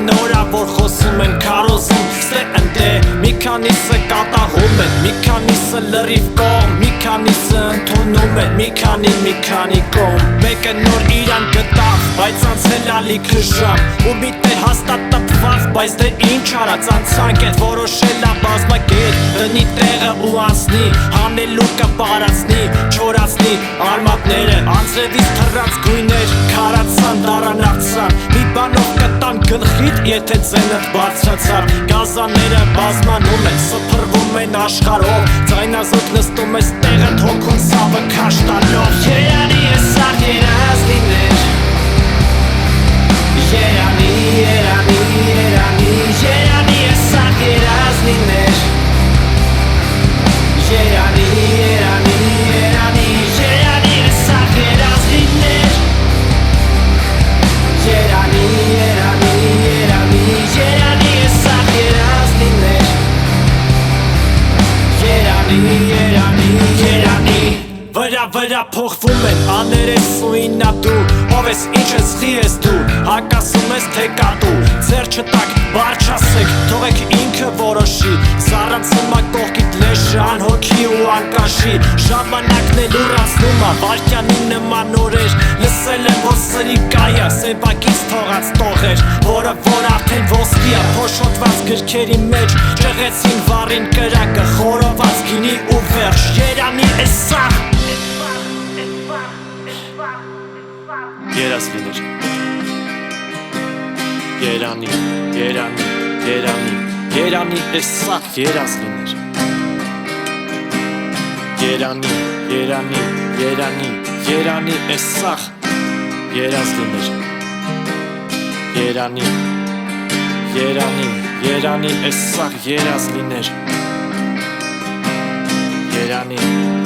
նորա որ խոսում են քարոզում ստե ընտե մի քանիսը կատաղում են մի քանիսը լրիվ կողմ մի քանիսը ընդունում են մի քանի կողմ մեկը նոր իրան գտավ բայց անցել ալիքը ժամ ու միտներ հաստատ տպված բայց դե ինչ արած անցանք են որոշել ա բազմակետ դնի տեղը ու անցնի հանելուկը պարացնի չորացնի արմատները անձրևից թռած գույներ քարացան դարանացան մի բանով կտան գլխիդ եթե ձենդ բարձրացավ գազանները բազմանում են սփռվում են աշխարհով ձայնազոտ նստում ես տեղը թոքուն ցավը քաշ տալով երանի է սա երազ լիներ երանի է սա երազ լիներ երանի է սա երազ լիներ երանի է սա երազ լիներ երանի վրա փոխվում են աներես ու ինատու ով ես ինչ ես խի ես դու հակասում ես թե կատու ձեր չտակ բար չասեք թողեք ինքը որոշի զառանցում ա կողքիդ լեշը անհոգի ու անկաշի ժամանակն էլ ուրացնում ա վարկյանի նման օրեր լսել եմ որ սրիկայա սեպակից թողած տողեր որը որ արդեն ոսկի ա փոշոտված գրքերի մեջ ճեղեցին վառին կրակը խորոված գինի ու վերջ երանի է սա երազ լիներ երանի է սա երազ լիներ երանի է սա երազ լիներ երանի է սա երազ լիներ երանի